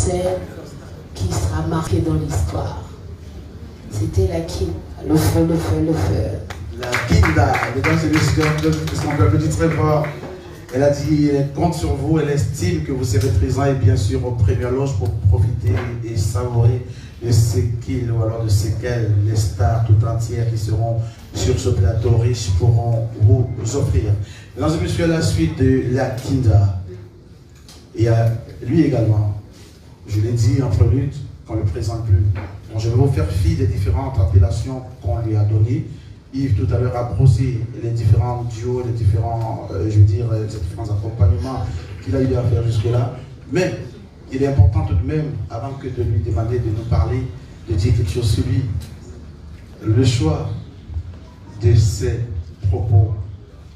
scène qui sera marquée dans l'histoire. C'était la Kinda, le feu. La Kinda, mesdames et messieurs, est-ce qu'on peut applaudir très fort? Elle a dit, elle compte sur vous, elle estime que vous serez présents et bien sûr aux premières loges pour profiter et savourer de ce qu'ils ou alors de ce qu'elles, les stars tout entières qui seront sur ce plateau riche pourront vous offrir. Mesdames et messieurs, à la suite de la Kinda, il y a lui également, je l'ai dit en prélude, qu'on ne le présente plus. Bon, je vais vous faire fi des différentes appellations qu'on lui a données. Yves tout à l'heure a brossé les différents duos, les différents, les différents accompagnements qu'il a eu à faire jusque-là. Mais il est important tout de même, avant que de lui demander de nous parler, de dire quelque chose sur lui. Le choix de ses propos,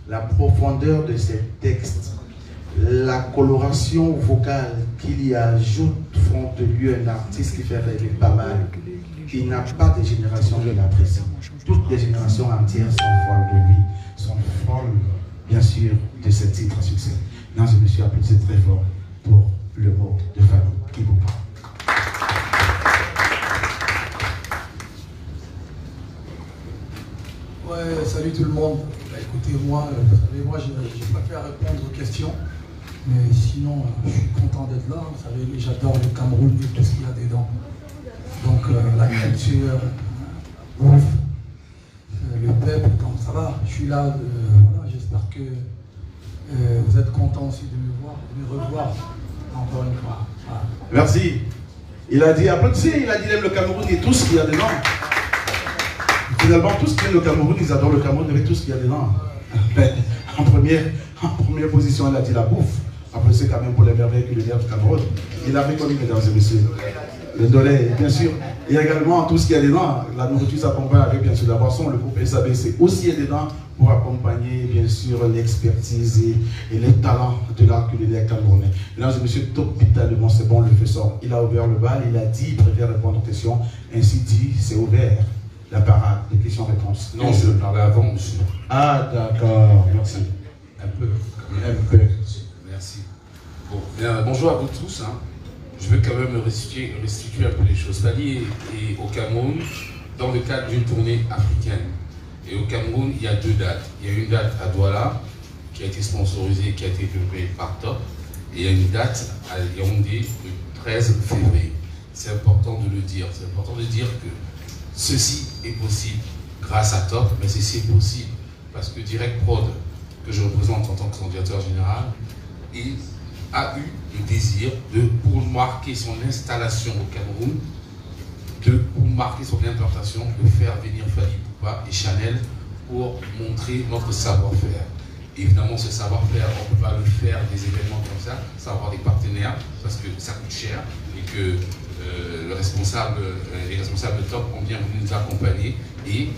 la profondeur de ses textes, la coloration vocale qu'il y ajoute font de lui un artiste qui fait rêver pas mal. Il n'a pas de génération qui l'apprécie. Toutes les générations entières sont folles de lui, sont folles, bien sûr, de ce titre à succès. Mesdames et messieurs, applaudissez très fort pour le mot de famille qui vous parle. Ouais, salut tout le monde. Bah, écoutez, moi, vous savez, moi, j'ai pas fait à répondre aux questions, mais sinon, je suis content d'être là. Vous savez, j'adore le Cameroun et tout ce qu'il y a dedans. Donc, la culture, ouf, le peuple, donc ça va. Je suis là, voilà, j'espère que vous êtes contents aussi de me voir, de me revoir encore une fois. Voilà. Merci. Il a dit, applaudissez, il a dit, il aime le Cameroun et tout ce qu'il y a dedans. Finalement, tout ce qui est le Cameroun, ils adorent le Cameroun avec tout ce qu'il y a dedans. En première position, il a dit la bouffe. Après, c'est quand même pour les merveilles culinaires du Cameroun. Il a reconnu, mesdames et messieurs. Le dolé, bien sûr. Il y a également tout ce qu'il y a dedans. La nourriture s'accompagne avec, bien sûr, la boisson. Le groupe SABC aussi est dedans pour accompagner, bien sûr, l'expertise et les talents de l'art culinaire camerounais. Mesdames et messieurs, Top Vitalement, c'est bon, le feu sort. Il a ouvert le bal, il a dit, il préfère répondre aux questions. Ainsi dit, c'est ouvert. La parade, les questions-réponses. Non, je parlais avant, monsieur. Ah, d'accord, merci. Un peu. Un peu. Merci. Bon, bien, bonjour à vous tous. Hein. Je veux quand même restituer un peu les choses. Fally est au Cameroun dans le cadre d'une tournée africaine. Et au Cameroun, il y a deux dates. Il y a une date à Douala qui a été sponsorisée, qui a été développée par Top. Et il y a une date à Yaoundé le 13 février. C'est important de le dire. C'est important de dire que ceci est possible grâce à Top, mais ceci est possible parce que Direct Prod, que je représente en tant que son directeur général, il a eu le désir de, pour marquer son installation au Cameroun, pour marquer son implantation, de faire venir Fally Ipupa et Chanel pour montrer notre savoir-faire. Évidemment, ce savoir-faire, on ne peut pas le faire des événements comme ça, sans avoir des partenaires, parce que ça coûte cher et que les responsables de Top ont bien voulu nous accompagner et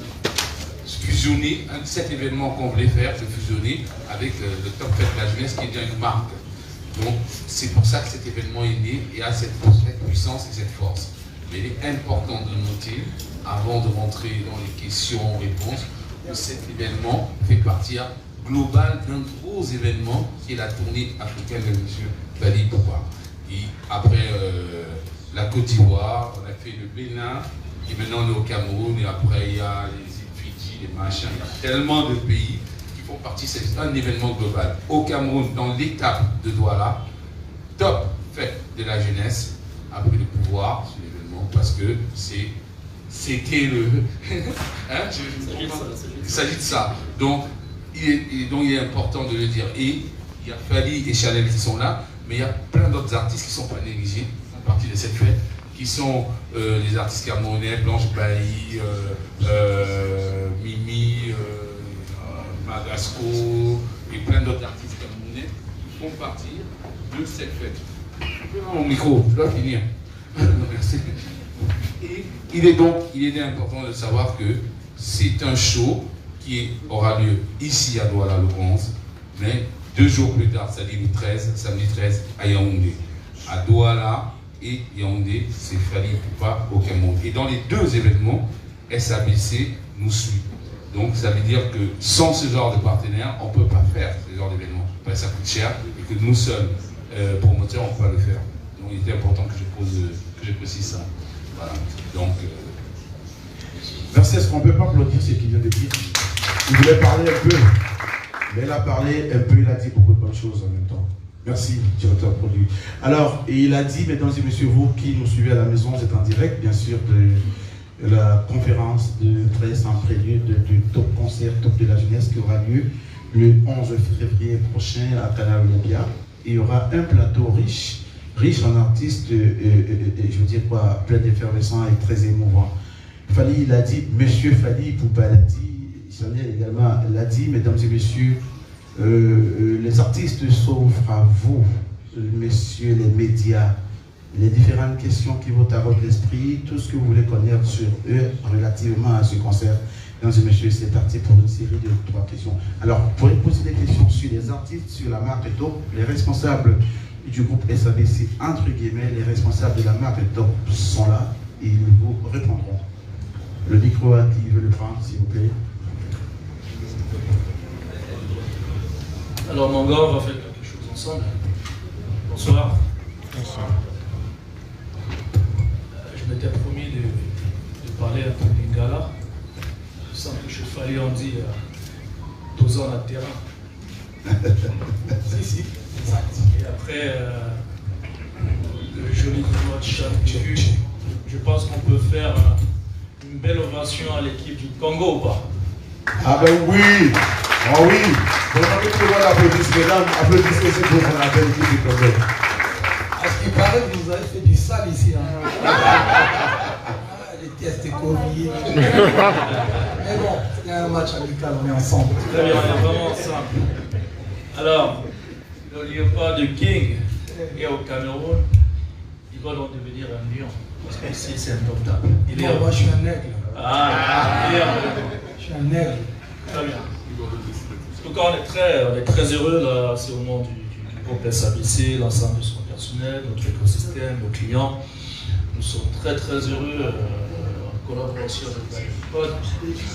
fusionner cet événement qu'on voulait faire, de fusionner avec le Top Fête de la Jeunesse qui est bien une marque. Donc c'est pour ça que cet événement est né et a cette puissance et cette force. Mais il est important de noter, avant de rentrer dans les questions-réponses, que cet événement fait partie globale d'un gros événement qui est la tournée africaine de M. Fally Ipupa. Et après la Côte d'Ivoire, on a fait le Bénin, et maintenant on est au Cameroun, et après il y a les îles Fidji, les machins, il y a tellement de pays qui font partie, c'est un événement global. Au Cameroun, dans l'étape de Douala, Top Fête de la Jeunesse a pris le pouvoir sur l'événement parce que c'était le... hein, il s'agit de ça. Donc il est important de le dire. Et il y a Fally et Chanel qui sont là, mais il y a plein d'autres artistes qui ne sont pas négligés, qui font partie de cette fête, qui sont les artistes camerounais, Blanche Bailly, Mimi, Magasco, et plein d'autres artistes camerounais qui font partie de cette fête. Je peux avoir mon micro, je dois finir. Merci. Et il est important de savoir que c'est un show qui aura lieu ici à Douala le 11, mais 2 jours plus tard, c'est-à-dire le 13, samedi 13, à Yaoundé. À Douala et Yaoundé, c'est Fally Ipupa au Cameroun. Et dans les 2 événements, SABC nous suit. Donc ça veut dire que sans ce genre de partenaire, on ne peut pas faire ce genre d'événement. Ça coûte cher et que nous seuls, promoteurs, on ne peut pas le faire. Donc il était important que je précise ça. Voilà. Donc, merci, est-ce qu'on ne peut pas applaudir ce qu'il vient de dire? Il voulait parler un peu, mais il a parlé un peu, il a dit beaucoup de bonnes choses en même temps. Merci, directeur produit. Alors, il a dit, mesdames et messieurs, vous qui nous suivez à la maison, vous êtes en direct, bien sûr, de la conférence de presse en prélude du Top Concert Top de la Jeunesse qui aura lieu le 11 février prochain à Canal Olympia. Il y aura un plateau riche en artistes, je veux dire quoi, plein d'effervescents et très émouvant. Fally, il a dit, monsieur Fally Poupa l'a dit, Chanel également l'a dit, mesdames et messieurs, les artistes s'offrent à vous, messieurs les médias, les différentes questions qui vous taraudent l'esprit, tout ce que vous voulez connaître sur eux relativement à ce concert. Mesdames et messieurs, c'est parti pour une série de 3 questions. Alors, vous pourrez poser des questions sur les artistes, sur la marque Top, les responsables du groupe SABC, entre guillemets, les responsables de la marque Top sont là et ils vous répondront. Le micro à qui veut le prendre, s'il vous plaît. Alors mon gars, on va faire quelque chose ensemble. Bonsoir. Bonsoir. Je m'étais promis de parler un peu du gala. Sans que je faille en dire 12 ans à terrain. Si. Exact. Et après le joli tournoi de chat que j'ai vu, je pense qu'on peut faire une belle ovation à l'équipe du Congo ou pas? Ah ben oui. Ah oui. Vous avez tout le monde applaudisse, mesdames, applaudissez c'est pour la belle équipe du Congo. À ce qui paraît, vous avez fait du sale ici. Les tests Covid. Mais bon, c'est un match amical, on est ensemble. Très bien, on est vraiment ensemble. Alors, le léopard de King est au Cameroun. Il va donc devenir un lion. Parce que ici, c'est indomptable. Non, moi, je suis un aigle. Ah, je suis un aigle. Très bien. En tout cas, on est très heureux là, c'est au nom du groupe SABC, l'ensemble de son personnel, notre écosystème, nos clients. Nous sommes très heureux en collaboration avec la Pod,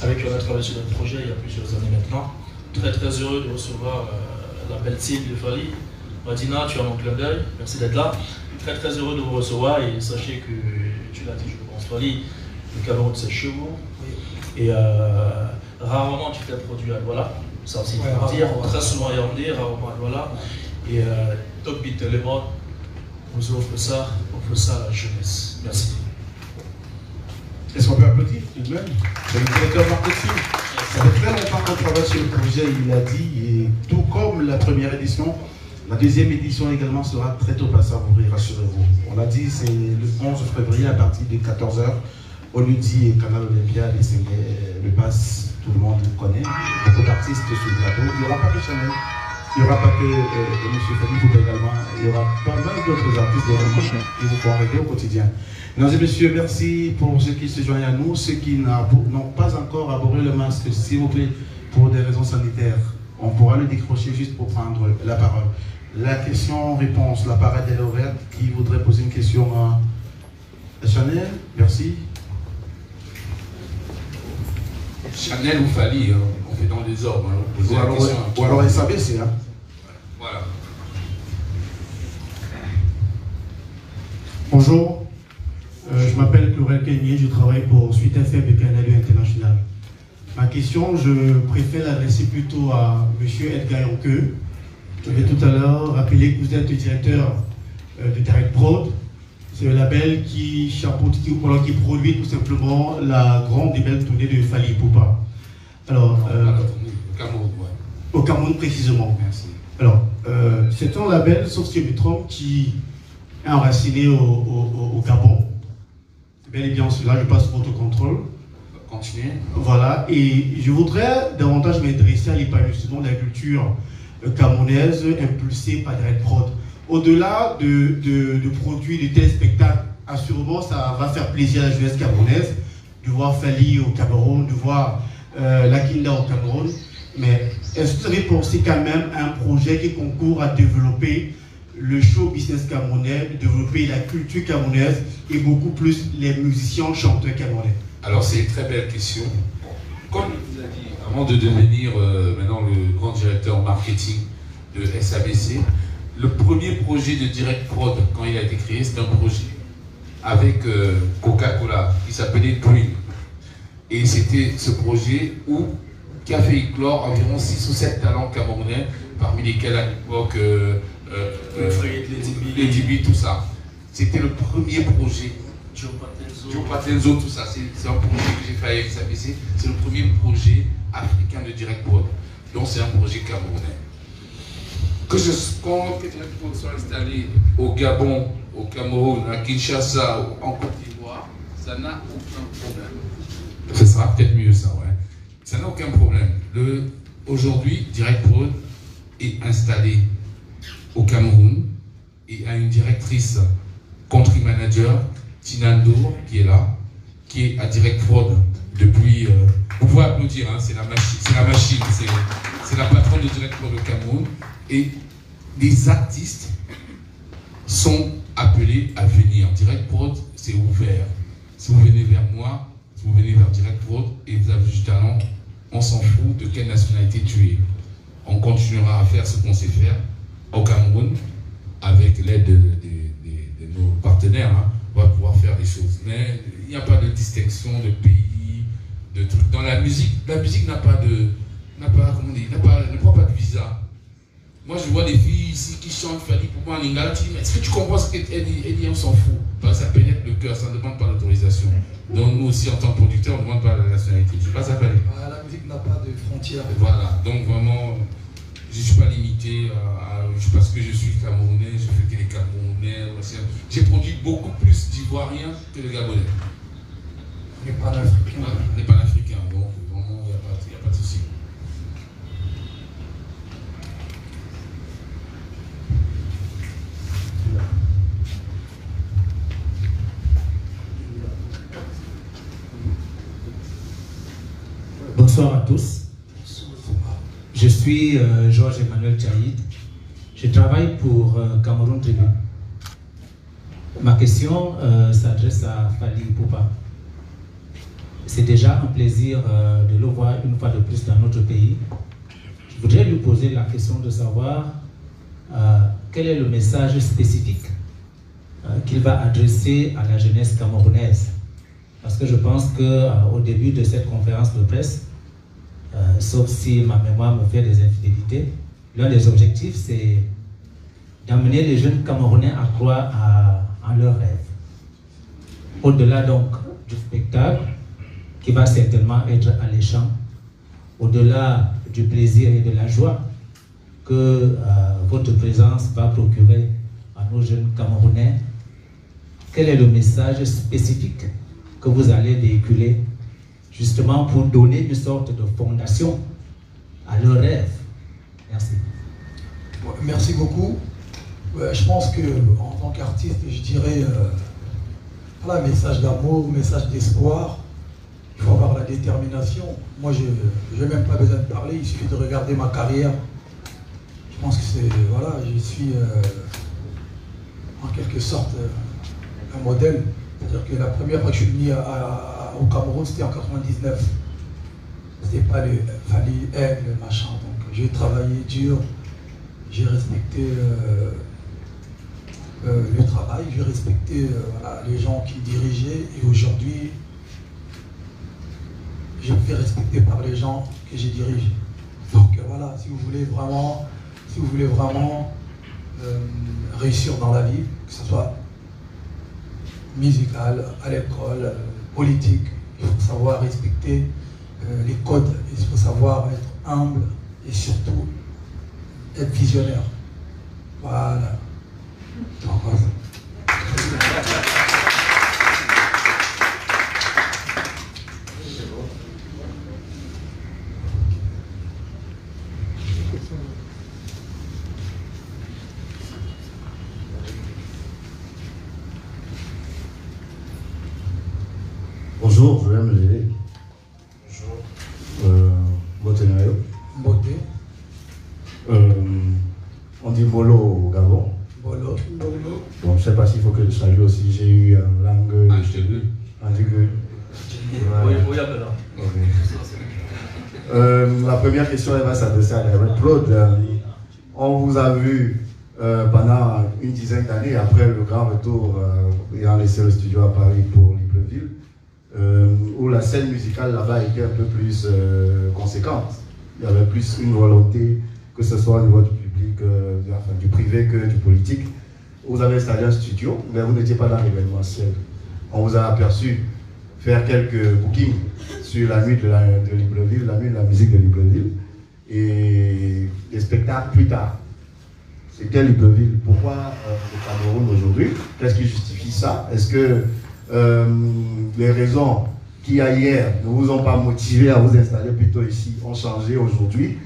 avec qui on a travaillé sur le projet il y a plusieurs années maintenant. Très heureux de recevoir la belle team de Fally. Madina, tu as mon clin d'œil, merci d'être là. Très heureux de vous recevoir et sachez que, tu l'as dit, je pense, Fally, le Cameroun c'est chez vous. Et rarement tu t'es produit à Douala. Ça aussi, il faut dire, très souvent Yaoundé, rarement à Douala. Et Top Beat Element vous offre ça à la jeunesse. Merci. Est-ce qu'on peut applaudir tout de même? C'est le directeur marketing. Ça fait très longtemps qu'on travaille sur le projet, il l'a dit, et tout comme la première édition, la deuxième édition également sera très tôt à s'ouvrir, rassurez-vous. On l'a dit, c'est le 11 février à partir de 14 h au Ludi et Canal Olympia, le pass, tout le monde connaît, beaucoup d'artistes sur le plateau. Il n'y aura pas que Chanel, il n'y aura pas que M. Fally Poupa également, il y aura pas mal d'autres artistes qui vous font rêver au quotidien. Mesdames et messieurs, merci pour ceux qui se joignent à nous, ceux qui n'ont pas encore abordé le masque, s'il vous plaît, pour des raisons sanitaires. On pourra le décrocher juste pour prendre la parole. La question-réponse, la parade est ouverte. Qui voudrait poser une question à Chanel? Merci. Chanel ou Fally, hein, on fait dans les ordres. Hein, ou alors SABC. Hein. Voilà. Bonjour, je m'appelle Chlorel Kenyé, je travaille pour Suite FM et Canal International. Ma question, je préfère l'adresser plutôt à M. Edgar Yonke. Je vais tout à l'heure rappeler que vous êtes le directeur de Direct Prod. C'est le label qui chapeaute, qui produit tout simplement la grande et belle tournée de Fally Poupa. Alors, au Cameroun, ouais. Au Cameroun précisément. Merci. Alors, c'est un label, sauf si je me trompe, qui est enraciné au Gabon. C'est bel et bien cela, je passe votre contrôle. Continuez. Voilà, et je voudrais davantage m'intéresser à l'épanouissement de la culture camerounaise impulsée par Direct Prod. Au-delà de produits de tels spectacles, assurément ça va faire plaisir à la jeunesse camerounaise de voir Fally au Cameroun, de voir Lakinda au Cameroun. Mais est-ce que vous avez pensé quand même à un projet qui concourt à développer le show business camerounais, développer la culture camerounaise et beaucoup plus les musiciens, chanteurs camerounais? Alors c'est une très belle question. Comme il vous a dit, avant de devenir maintenant le grand directeur marketing de SABC, le premier projet de Direct Prod, quand il a été créé, c'était un projet avec Coca-Cola qui s'appelait Dream. Et c'était ce projet qui a fait éclore environ 6 ou 7 talents camerounais, parmi lesquels à l'époque Lady B, tout ça. C'était le premier projet. Joe Patenzo, tout ça. C'est un projet que j'ai fait avec SABC. C'est le premier projet africain de Direct Prod. Donc c'est un projet camerounais. Quand Direct Prod soit installé au Gabon, au Cameroun, à Kinshasa, en Côte d'Ivoire, ça n'a aucun problème. Ce sera peut-être mieux ça, ouais. Ça n'a aucun problème. Aujourd'hui, Direct Prod est installé au Cameroun et a une directrice country manager, Tina Ndour, qui est là, qui est à Direct Prod depuis. Vous pouvez applaudir, hein, c'est la machine, c'est la patronne de Direct Prod au Cameroun. Et les artistes sont appelés à venir. Direct Prod, c'est ouvert. Si vous venez vers moi, si vous venez vers Direct Prod et vous avez du talent, on s'en fout de quelle nationalité tu es. On continuera à faire ce qu'on sait faire au Cameroun avec l'aide de nos partenaires. Hein. On va pouvoir faire des choses. Mais il n'y a pas de distinction de pays, de trucs. Dans la musique n'a pas de. Ne prend pas de visa. Moi, je vois des filles ici qui chantent Fali pour moi en lingala. Tu dis, mais est-ce que tu comprends ce qu'elle dit? On s'en fout. Parce que ça pénètre le cœur, ça ne demande pas l'autorisation. Donc, nous aussi, en tant que producteurs, on ne demande pas la nationalité. Je ne sais pas ça Fali. La musique n'a pas de frontières. Voilà. Donc, vraiment, je ne suis pas limité parce que je suis camerounais, je fais que les Camerounais. J'ai produit beaucoup plus d'Ivoiriens que de Gabonais. Les panafricains. Voilà, les panafricains. Donc, vraiment, il n'y a pas de souci. Bonsoir à tous. Je suis Georges Emmanuel Tchaïd. Je travaille pour Cameroun Tribune. Ma question s'adresse à Fally Ipupa. C'est déjà un plaisir de le voir une fois de plus dans notre pays. Je voudrais lui poser la question de savoir quel est le message spécifique qu'il va adresser à la jeunesse camerounaise. Parce que je pense qu'au début de cette conférence de presse, sauf si ma mémoire me fait des infidélités, l'un des objectifs, c'est d'amener les jeunes Camerounais à croire en leurs rêves. Au-delà donc du spectacle, qui va certainement être alléchant, au-delà du plaisir et de la joie que votre présence va procurer à nos jeunes Camerounais, quel est le message spécifique que vous allez véhiculer justement pour donner une sorte de fondation à leurs rêves? Merci. Merci beaucoup. Je pense qu'en tant qu'artiste, je dirais voilà, message d'amour, message d'espoir. Il faut avoir la détermination. Moi, je n'ai même pas besoin de parler, il suffit de regarder ma carrière. Je pense que c'est, voilà, je suis en quelque sorte un modèle. C'est-à-dire que la première fois que je suis venu au Cameroun, c'était en 99. C'était pas le Fally, le machin. Donc j'ai travaillé dur, j'ai respecté le travail, j'ai respecté voilà, les gens qui dirigeaient. Et aujourd'hui, je me fais respecter par les gens que je dirige. Donc voilà, si vous voulez vraiment réussir dans la vie, que ce soit musical, à l'école, politique, il faut savoir respecter les codes, il faut savoir être humble et surtout être visionnaire. Voilà. Bonjour, je viens me lever. Bonjour. Beauté. On dit Bolo au Gabon. Bolo. Bon, je ne sais pas s'il faut que je salue aussi. J'ai eu en langue. La première question, elle va s'adresser à Direct Prod. On vous a vu pendant une dizaine d'années, après le grand retour, ayant laissé le studio à Paris pour Libreville, où la scène musicale là-bas était un peu plus conséquente. Il y avait plus une volonté, que ce soit au niveau du public, du privé que du politique. Vous avez installé un studio, mais vous n'étiez pas dans l'événementiel. On vous a aperçu faire quelques bookings sur la nuit de Libreville, la nuit de la musique de Libreville, et des spectacles plus tard. C'était Libreville. Pourquoi le Cameroun aujourd'hui? Qu'est-ce qui justifie ça? Est-ce que les raisons qui hier ne vous ont pas motivé à vous installer plutôt ici ont changé aujourd'hui?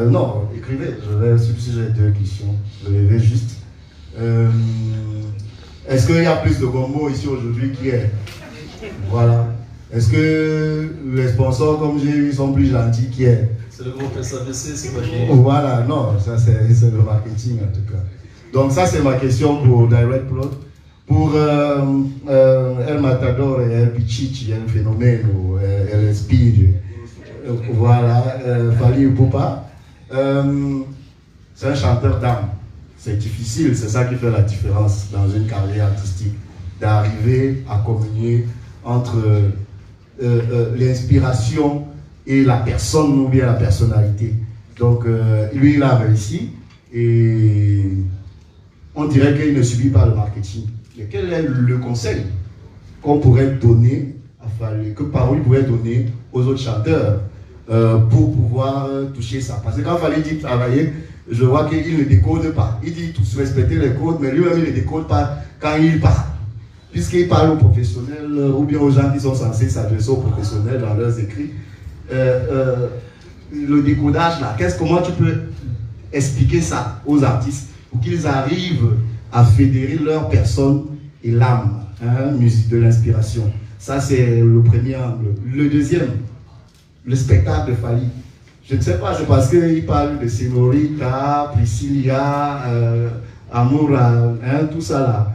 Non, écrivez. Si j'ai deux questions, je vais juste. Est-ce qu'il y a plus de gombo ici aujourd'hui qu'hier? Voilà. Est-ce que les sponsors comme j'ai eu sont plus gentils qu'hier? C'est le groupe SABC, c'est pas qui? Voilà, non, ça c'est le marketing en tout cas. Donc ça c'est ma question pour Direct Plot. Pour El Matador et El Pichichi, El Phénomène, El Speed, voilà, Fally Ipupa, c'est un chanteur d'âme. C'est difficile, c'est ça qui fait la différence dans une carrière artistique, d'arriver à communier entre l'inspiration et la personne ou bien la personnalité. Donc lui il a réussi et on dirait qu'il ne subit pas le marketing. Mais quel est le conseil qu'on pourrait donner à Fally, que Parole pourrait donner aux autres chanteurs pour pouvoir toucher ça? Parce que quand Fally dit travailler, je vois qu'il ne décode pas. Il dit tous respecter les codes, mais lui-même il ne décode pas quand il parle. Puisqu'il parle aux professionnels ou bien aux gens qui sont censés s'adresser aux professionnels dans leurs écrits. Le décodage là, comment tu peux expliquer ça aux artistes pour qu'ils arrivent à fédérer leur personne et l'âme, musique de l'inspiration? Ça c'est le premier angle. Le deuxième, le spectacle de Fally. Je ne sais pas, c'est parce qu'il parle de Senorita, Priscilla, Amoura, tout ça là.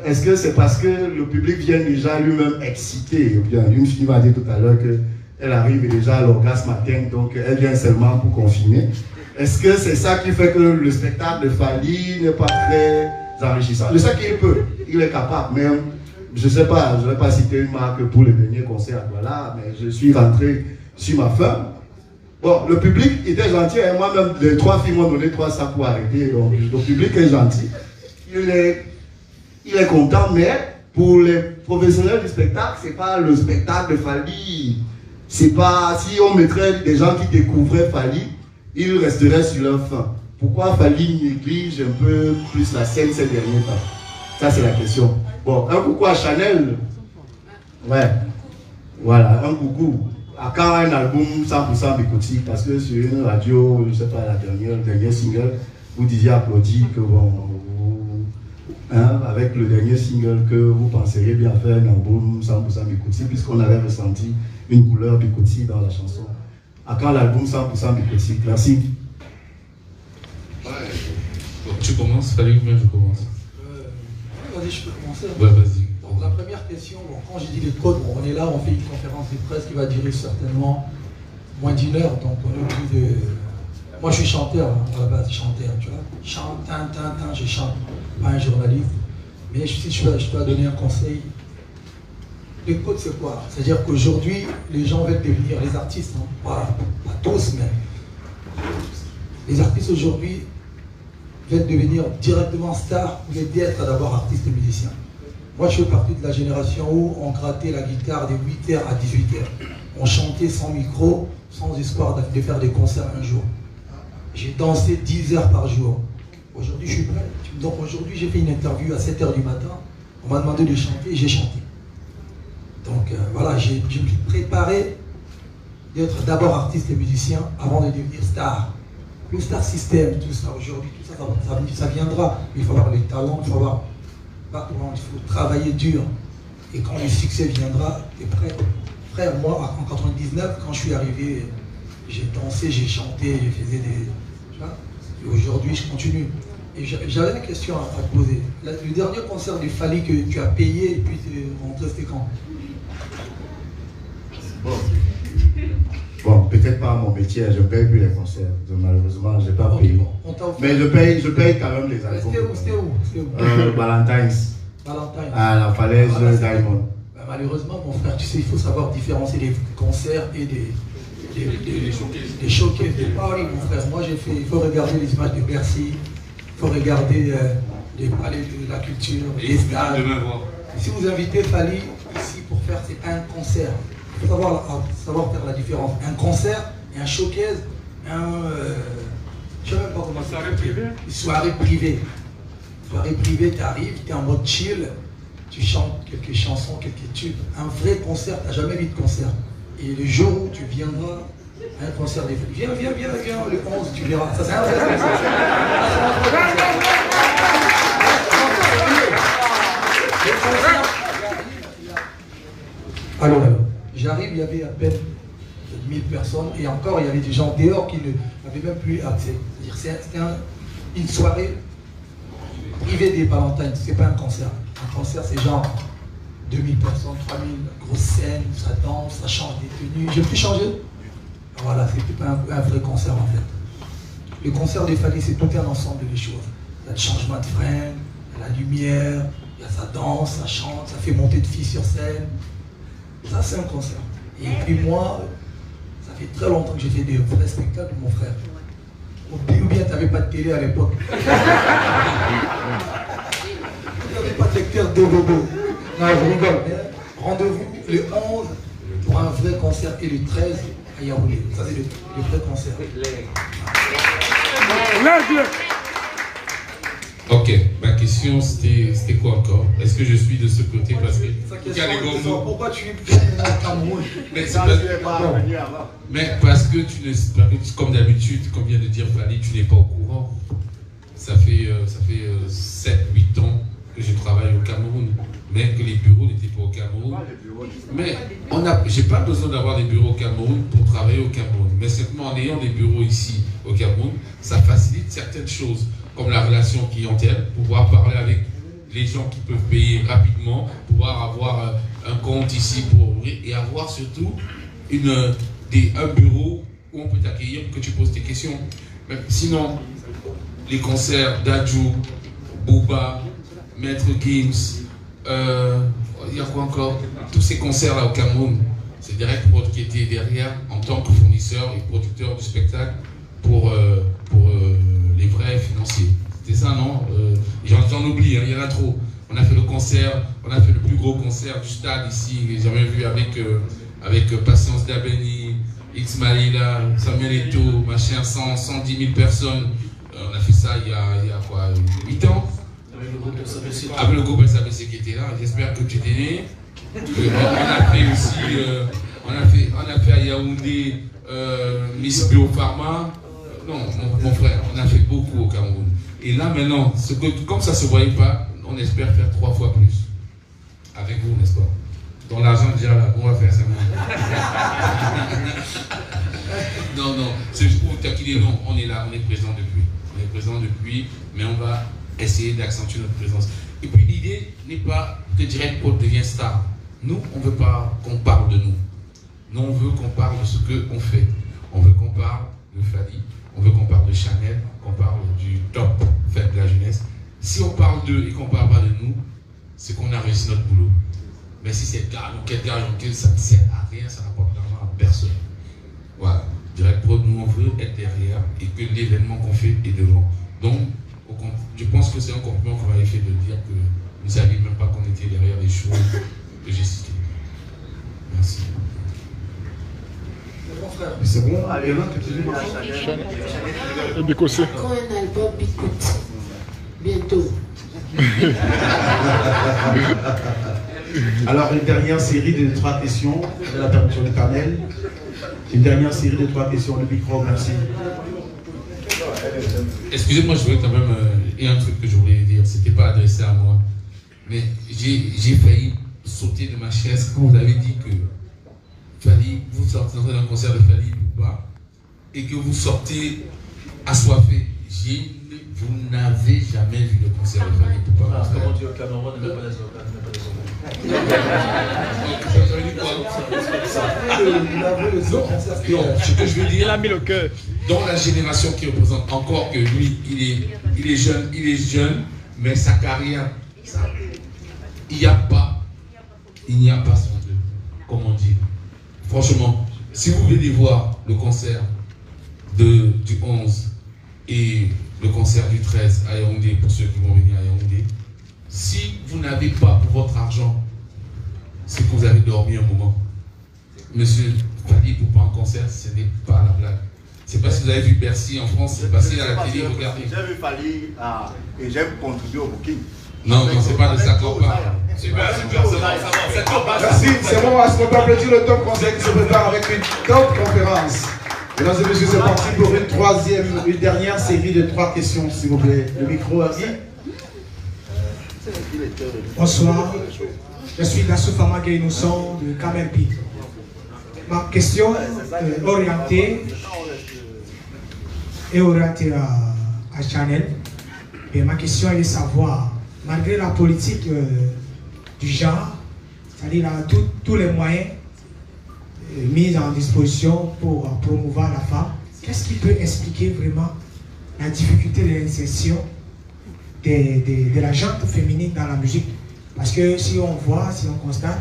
Est-ce que c'est parce que le public vient déjà lui-même excité? Une fille m'a dit tout à l'heure qu'elle arrive déjà à l'orgasme atteint, donc elle vient seulement pour confiner. Est-ce que c'est ça qui fait que le spectacle de Fally n'est pas très enrichissant? Je sais qu'il peut, il est capable, mais je ne sais pas, je ne vais pas citer une marque pour le dernier concert à Douala, mais je suis rentré sur ma femme. Bon, le public était gentil, et moi-même, les 3 filles m'ont donné 3 sacs pour arrêter, donc le public est gentil. Il est content, mais pour les professionnels du spectacle, c'est pas le spectacle de Fally. C'est pas, si on mettrait des gens qui découvraient Fally, ils resteraient sur leur faim. Pourquoi Fally néglige un peu plus la scène ces derniers temps? Ça c'est la question. Bon, un coucou à Chanel. Ouais. Voilà, un coucou. À quand un album 100% Bikoti? Parce que sur une radio, je ne sais pas, le dernier single, vous disiez applaudi que bon, avec le dernier single que vous penseriez bien faire un album 100% Bikoti, puisqu'on avait ressenti une couleur Bikoti dans la chanson. À quand l'album 100% Bikoti? Merci. Ouais. Bon, tu commences, Fally, ou bien je commence? Vas-y, je peux commencer. Ouais, vas-y. Donc, la première question, bon, quand j'ai dit les codes, bon, on est là, on fait une conférence de presse qui va durer certainement moins d'1 heure, donc on est plus de... Moi je suis chanteur, à la base, chanteur, tu vois. Chante, je chante, pas un journaliste. Mais si je dois donner un conseil, les codes c'est quoi? C'est-à-dire qu'aujourd'hui, les gens veulent devenir les artistes, hein, pas tous, mais les artistes aujourd'hui veulent devenir directement stars ou d'être d'abord artistes et musiciens. Moi je fais partie de la génération où on grattait la guitare de 8h à 18h. On chantait sans micro, sans espoir de faire des concerts un jour. J'ai dansé 10 heures par jour. Aujourd'hui, je suis prêt. Donc aujourd'hui, j'ai fait une interview à 7h du matin. On m'a demandé de chanter et j'ai chanté. Donc voilà, je me suis préparé d'être d'abord artiste et musicien avant de devenir star. Le star system, tout ça aujourd'hui, tout ça viendra. Il faut avoir les talents, il faut avoir... Il faut travailler dur. Et quand le succès viendra, t'es prêt. Frère, moi, en 99, quand je suis arrivé, j'ai dansé, j'ai chanté, j'ai fait des... Tu vois, et aujourd'hui, je continue. Et j'avais une question à te poser. Le dernier concert du Fally que tu as payé et puis tu es rentré, c'était quand? Bon. Bon, peut-être pas mon métier, je ne paye plus les concerts. Malheureusement, je n'ai pas payé. Mais je paye quand même les albums. C'était où Valentine's. Valentine's. À la falaise Diamond. Malheureusement, mon frère, tu sais, il faut savoir différencier les concerts et des showcases, des parties, mon frère. Moi, j'ai fait, il faut regarder les images de Bercy, il faut regarder les palais de la culture, les stades. Si vous invitez Fally ici pour faire, c'est pas un concert. Il faut savoir faire la différence. Un concert et un showcase, je ne sais même pas comment ça s'appelle. Une soirée privée. Soirée privée, tu arrives, tu es en mode chill, tu chantes quelques chansons, quelques tubes. Un vrai concert, tu n'as jamais vu de concert. Et le jour où tu viendras à un concert des Fally, viens, le 11, tu verras. Ça, c'est un vrai concert. Alors, j'arrive, il y avait à peine 1000 personnes, et encore, il y avait des gens dehors qui n'avaient même plus accès. C'est-à-dire, c'était une soirée privée des Valentines, c'est pas un concert. Un concert, c'est genre 2000 personnes, 3000, grosse scène, ça danse, ça change des tenues. J'ai pu changer. Voilà, c'était pas un vrai concert en fait. Le concert des Fally, c'est tout un ensemble de choses. Il y a le changement de frame, il y a la lumière, il y a sa danse, ça chante, ça fait monter de filles sur scène. Ça, c'est un concert. Et puis moi, ça fait très longtemps que j'ai fait des vrais spectacles, mon frère. Ou bien tu n'avais pas de télé à l'époque. Tu n'avais pas de lecteur DVD. Non, je rigole. Rendez-vous le 11 pour un vrai concert et le 13 à Yaoundé. Ça, c'est le vrai concert. Ok, ma question c'était quoi encore? Est-ce que je suis de ce côté parce que il y a les gros mots. Pourquoi tu es au Cameroun? Mais parce que tu ne, comme d'habitude, comme vient de dire Fally, tu n'es pas au courant. Ça fait 7-8 ans que je travaille au Cameroun, mais que les bureaux n'étaient pas au Cameroun. Mais j'ai pas besoin d'avoir des bureaux au Cameroun pour travailler au Cameroun. Mais simplement en ayant des bureaux ici au Cameroun, ça facilite certaines choses, comme la relation clientèle, pouvoir parler avec les gens qui peuvent payer rapidement, pouvoir avoir un compte ici pour ouvrir et avoir surtout un bureau où on peut t'accueillir, que tu poses tes questions. Mais sinon, les concerts d'Adjou, Booba, Maître Gims, il y a quoi encore? Tous ces concerts-là au Cameroun, c'est Direct Prod qui était derrière en tant que fournisseur et producteur du spectacle pour les vrais financiers. C'était ça, non? J'en oublie, hein, il y en a trop. On a fait le concert, on a fait le plus gros concert du stade ici, j'ai jamais vu avec Patience Dabeni, X Malila, Samuel Eto'o, machin, 110 000 personnes. On a fait ça il y a quoi, 8 ans? Avec le groupe SABC qui était là, j'espère que tu étais né. On a fait aussi, on a fait à Yaoundé Miss Biopharma. Non, mon frère, on a fait beaucoup au Cameroun. Et là maintenant, comme ça ne se voyait pas, on espère faire 3 fois plus. Avec vous, n'est-ce pas? Dans l'argent déjà là, on va faire ça. Non, c'est juste pour vous taquiner, non, on est là, on est présent depuis. On est présent depuis, mais on va essayer d'accentuer notre présence. Et puis l'idée n'est pas que Direct Prod devienne star. Nous, on ne veut pas qu'on parle de nous. Nous, on veut qu'on parle de ce qu'on fait. On veut qu'on parle de Fally. On veut qu'on parle de Chanel, qu'on parle du top fête de la jeunesse. Si on parle d'eux et qu'on ne parle pas de nous, c'est qu'on a réussi notre boulot. Mais si c'est gars, ça ne sert à rien, ça n'apporte l'argent à personne. Voilà. Direct Prod, nous on veut être derrière et que l'événement qu'on fait est devant. Donc, je pense que c'est un compliment qu'on m'avait fait de dire que vous ne saviez même pas qu'on était derrière les choses que j'ai citées. Merci. C'est bon, allez, là, tu dis Quand un album écoute, bientôt. Alors, une dernière série de 3 questions de la permission de Carnel. Une dernière série de 3 questions, le micro, merci. Excusez-moi, je voulais quand même. Il y a un truc que je voulais dire, c'était pas adressé à moi. Mais j'ai failli sauter de ma chaise quand vous avez dit que Fally, vous sortez d'un concert de Fally Booba et que vous sortez assoiffé. Vous n'avez jamais vu le concert de Fally Booba. Comment dire au Cameroun, ne met pas les organes, ne met pas les organes. Ça veut dire quoi? Ce que je veux dire, il a mis le cœur. Dans la génération qui représente encore que lui, il est jeune, mais sa carrière, il n'y a pas son Dieu, comme on dit. Franchement, si vous venez voir le concert du 11 et le concert du 13 à Yaoundé, pour ceux qui vont venir à Yaoundé, si vous n'avez pas pour votre argent, c'est que vous avez dormi un moment. Monsieur Fali, pour pas un concert, ce n'est pas la blague. C'est parce que vous avez vu Bercy en France, c'est passé à la télé, regardez. J'ai vu Fali et j'ai contribué au booking. Non, c'est pas de ça qu'on parle. Merci, c'est bon, est-ce qu'on peut applaudir le top conseil qui se prépare avec une top conférence. Mesdames et messieurs, c'est parti pour une dernière série de 3 questions, s'il vous plaît. Le micro à qui? Bonsoir, je suis Nassoufama Innocent de Kamempi. Ma question est orientée à Chanel. Et ma question est de savoir, malgré la politique du genre, c'est-à-dire tous les moyens mis en disposition pour promouvoir la femme, qu'est-ce qui peut expliquer vraiment la difficulté de l'insertion de la gente féminine dans la musique? Parce que si on voit, si on constate,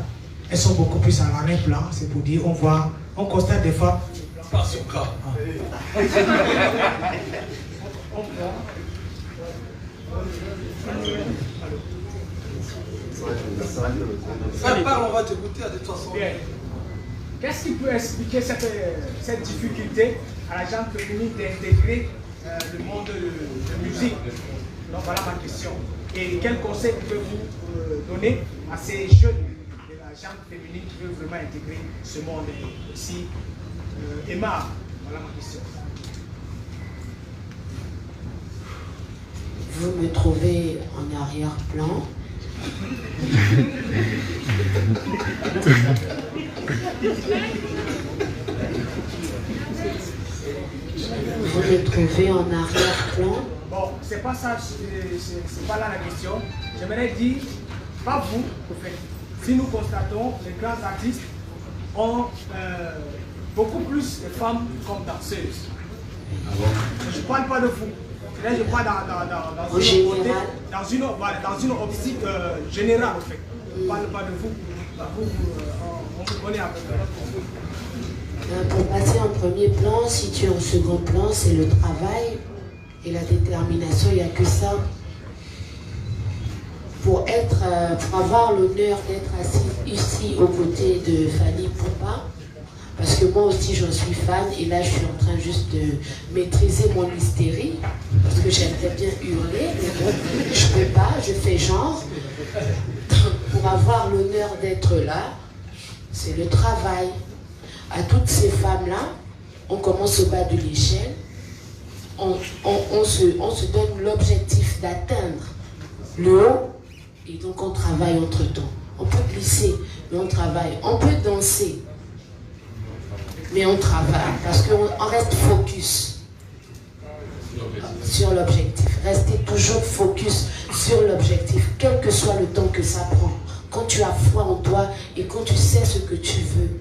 elles sont beaucoup plus à l'arrière-plan, c'est pour dire, on constate des femmes. Pas sur cas. Ça parle, on va t'écouter à de toute façon. Qu'est-ce qui peut expliquer cette difficulté à la gente féminine d'intégrer le monde de musique? Donc voilà ma question. Et quel conseil pouvez-vous donner à ces jeunes de la gente féminine qui veulent vraiment intégrer ce monde aussi? Emma, voilà ma question. Vous me trouvez en arrière-plan. Vous me trouvez en arrière-plan. Bon, c'est pas ça, c'est pas là la question. J'aimerais dire, pas vous, au fait. Si nous constatons, les grands artistes ont beaucoup plus de femmes comme danseuses. Je ne parle pas de vous. Là, je parle dans une optique générale, en fait. Je ne parle pas de vous. On vous connaît à peu près. Pour passer en premier plan, si tu es en second plan, c'est le travail et la détermination. Il n'y a que ça. Pour avoir l'honneur d'être assis ici aux côtés de Fali Poupa, parce que moi aussi j'en suis fan et là je suis en train juste de maîtriser mon hystérie parce que j'aimerais bien hurler mais bon, je peux pas, je fais genre. Pour avoir l'honneur d'être là, c'est le travail. À toutes ces femmes-là, on commence au bas de l'échelle, on se donne l'objectif d'atteindre le haut et donc on travaille entre-temps. On peut glisser, mais on travaille. On peut danser, mais on travaille parce qu'on reste focus sur l'objectif. Restez toujours focus sur l'objectif, quel que soit le temps que ça prend. Quand tu as foi en toi et quand tu sais ce que tu veux,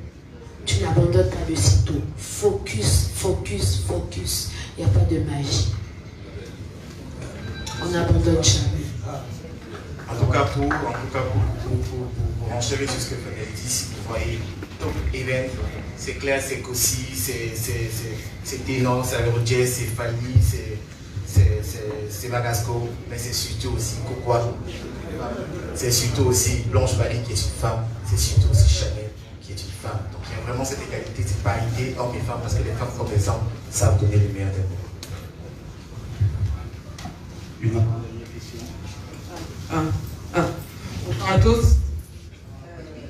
tu n'abandonnes pas de sitôt. Focus, focus, focus. Il n'y a pas de magie. On n'abandonne jamais. En tout cas, pour enchérir sur ce que Fadel dit, si vous voyez Top Event, c'est clair, c'est Kossi, c'est Ténor, c'est Agro-Jazz, c'est Fali, c'est Magasco, mais c'est surtout aussi Kokwa, c'est surtout aussi Blanche Bali qui est une femme, c'est surtout aussi Chanel qui est une femme. Donc il y a vraiment cette égalité, cette parité hommes et femmes, parce que les femmes comme les hommes savent donner le meilleur d'elles. Bonjour à tous.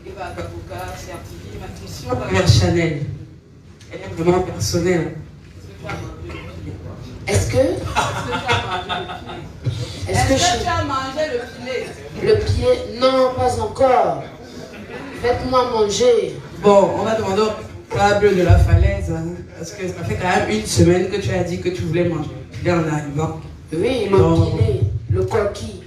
Eva Kabuka, CRTV. Ma question envers Chanel, elle est vraiment personnelle. Est-ce que tu as mangé le filet? Le pied? Non, pas encore. Faites-moi manger. Bon, on va demander au table de la falaise, hein, parce que ça fait quand même une semaine que tu as dit que tu voulais manger le filet en arrivant. Oui, le filet, le coquille.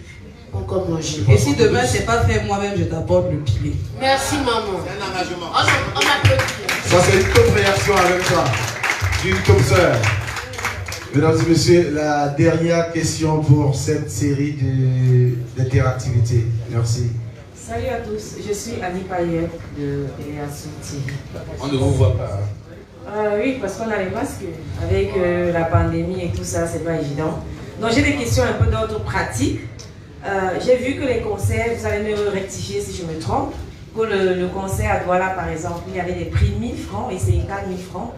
pas encore mangé. Et si demain c'est pas fait moi-même, je t'apporte le pilier. Merci maman. C'est un engagement. On applaudit. Ça, c'est une top réaction avec ça. D'une top sœur. Mesdames et messieurs, la dernière question pour cette série d'interactivité. Merci. Salut à tous, je suis Annie Payet de Eléation TV. On ne vous voit pas. Oui, parce qu'on a les masques. Avec la pandémie et tout ça, c'est pas évident. Donc j'ai des questions un peu d'ordre pratique. J'ai vu que les concerts, vous allez me rectifier si je me trompe, que le concert à Douala par exemple, il y avait des prix 1000 francs et c'est 4000 francs.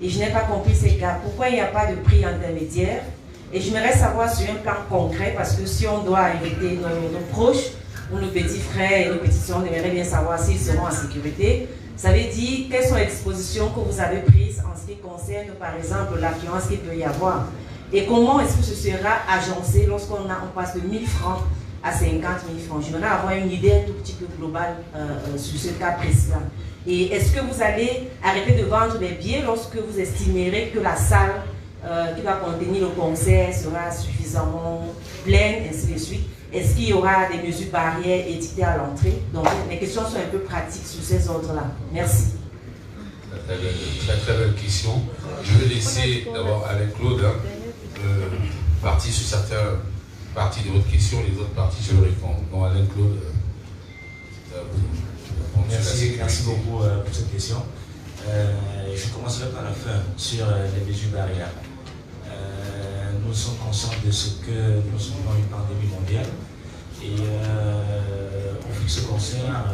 Et je n'ai pas compris ces cas. Pourquoi il n'y a pas de prix intermédiaire? Et j'aimerais savoir sur un plan concret, parce que si on doit inviter nos proches, ou nos petits frères et nos petites soeurs, on aimerait bien savoir s'ils seront en sécurité. Ça veut dire quelles sont les dispositions que vous avez prises en ce qui concerne, par exemple, l'affluence qu'il peut y avoir. Et comment est-ce que ce sera agencé lorsqu'on passe de 1000 francs à 50 000 francs? J'aimerais avoir une idée un tout petit peu globale sur ce cas précis. Et est-ce que vous allez arrêter de vendre des billets lorsque vous estimerez que la salle qui va contenir le concert sera suffisamment pleine, ainsi de suite? Est-ce qu'il y aura des mesures barrières édictées à l'entrée? Donc, mes questions sont un peu pratiques sur ces ordres-là. Merci. Très belle question. Je vais laisser d'abord avec Claude partir sur certaines parties de votre question, les autres parties je vais répondre. Donc Alain Claude, merci beaucoup pour cette question. Je commencerai par la fin sur les mesures barrières. Nous sommes conscients de ce que nous sommes dans une pandémie mondiale et on fait ce concert à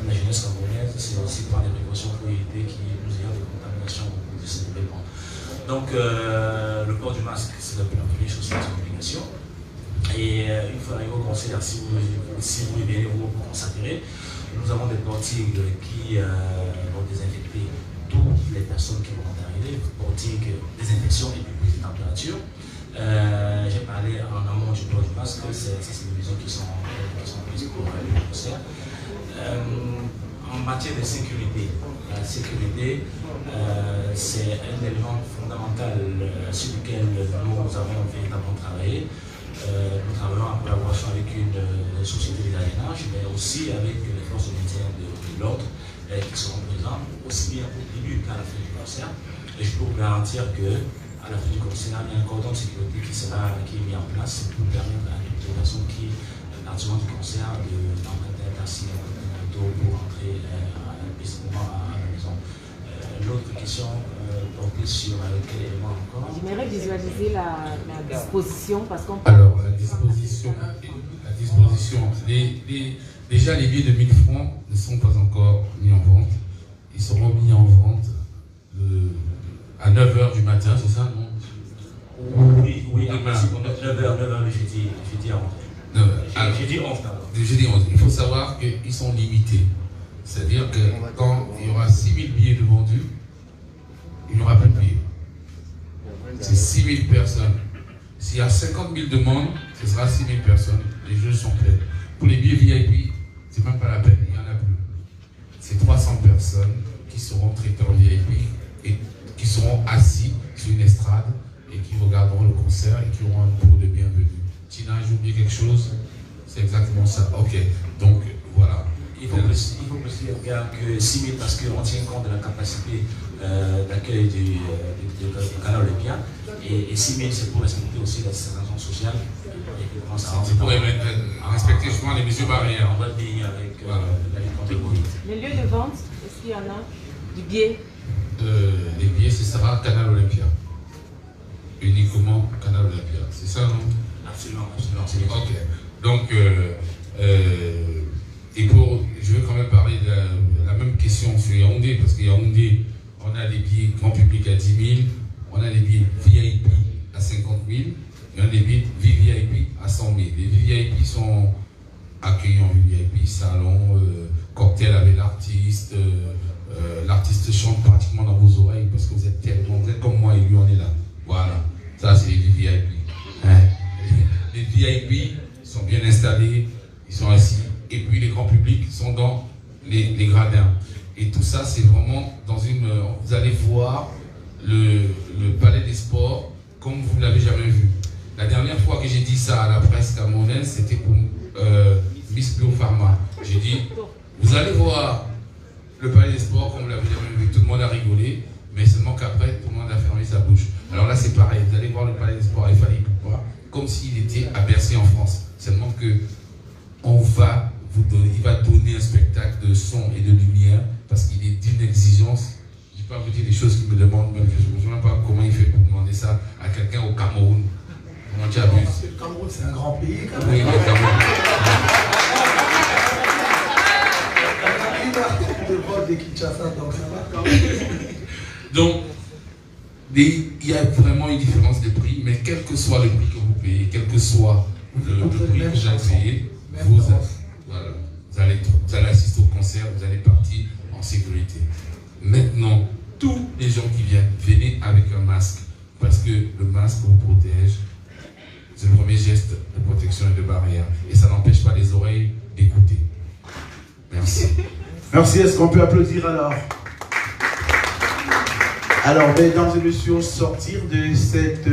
la jeunesse camerounaise, c'est aussi prendre des précautions pour éviter qu'il nous y ait de contamination au cours de ces événements. Donc le port du masque, c'est la première chose, c'est une obligation. Et une fois arrivé au concert, si vous venez vous consacrer, nous avons des portigues qui vont désinfecter toutes les personnes qui vont arriver, portigues, désinfection et puis prise de température. J'ai parlé en amont du port du masque, c'est des mesures qui sont prises pour le concert. En matière de sécurité, la sécurité, c'est un élément fondamental sur lequel nous avons véritablement travaillé. Nous travaillons en collaboration avec une société d'aliénage, mais aussi avec les forces de maintien de l'ordre qui seront présentes, aussi bien au début qu'à la fin du concert. Et je peux vous garantir qu'à la fin du concert, il y a un cordon de sécurité qui est mis en place pour permettre à toutes les personnes qui, à du concert, d'emprunter un taxi pour entrer paisiblement à la maison. L'autre question portait sur quel élément encore? J'aimerais visualiser la disposition parce qu'on peut... Alors, la disposition, déjà les billets de 1000 francs ne sont pas encore mis en vente. Ils seront mis en vente à 9h du matin, c'est ça, non? Oui, merci pour 9h le jeudi à 11h. Jeudi 11. Jeudi 11. Il faut savoir qu'ils sont limités. C'est-à-dire que quand il y aura 6000 billets de vendus, il n'y aura plus de billets. C'est 6000 personnes. S'il y a 50 000 demandes, ce sera 6000 personnes. Les jeux sont pleins. Pour les billets VIP, c'est même pas la peine, il n'y en a plus. C'est 300 personnes qui seront traitées en VIP et qui seront assis sur une estrade et qui regarderont le concert et qui auront un cours de bienvenue. Tina, j'ai oublié quelque chose? C'est exactement ça. Ok, donc voilà. Il faut préciser que 6 000 parce qu'on tient compte de la capacité d'accueil du canal Olympia et 6 000 c'est pour respecter aussi la distanciation sociale. C'est pour respecter justement les mesures barrières. On va le dire avec la lutte contre le Covid. Les lieux de vente, est-ce qu'il y en a? Du billet? Les billets, ce sera Canal Olympia. Uniquement Canal Olympia. C'est ça, non? Absolument. Ok. Donc, je vais quand même parler de la même question sur Yaoundé, parce que Yaoundé, on a des billets grand public à 10 000, on a des billets VIP à 50 000, et on a des billets VVIP à 100 000. Les VVIP sont accueillis en VVIP, salon, cocktail avec l'artiste, l'artiste chante pratiquement dans vos oreilles, parce que vous êtes comme moi et lui, on est là. Voilà, ça c'est les VVIP. Hein? Les VIP sont bien installés, ils sont assis. Et puis les grands publics sont dans les gradins. Et tout ça, c'est vraiment dans une... Vous allez voir le palais des sports comme vous ne l'avez jamais vu. La dernière fois que j'ai dit ça à la presse camerounaise, c'était pour Miss Bio Pharma. J'ai dit, vous allez voir le Palais des Sports, comme vous l'avez jamais vu, tout le monde a rigolé, mais seulement qu'après, tout le monde a fermé sa bouche. Alors là, c'est pareil, vous allez voir le Palais des Sports et Fally Poupa, comme s'il était à Bercy en France. Seulement que il va donner un spectacle de son et de lumière, parce qu'il est d'une exigence. Je ne vais pas vous dire des choses qui me demandent, mais je ne me souviens pas comment il fait pour demander ça à quelqu'un au Cameroun. Comment tu as vu? Le Cameroun, c'est un grand pays. Quand même. Oui, le Cameroun. Donc, il y a vraiment une différence de prix, mais quel que soit le prix que vous payez, quel que soit le prix que vous avez payé, vous allez assister au concert, vous allez partir en sécurité. Maintenant, tous les gens qui viennent, venez avec un masque, parce que le masque vous protège. C'est le premier geste de protection et de barrière. Et ça n'empêche pas les oreilles d'écouter. Merci. Merci, est-ce qu'on peut applaudir alors? Alors, mesdames et messieurs, sortir de cette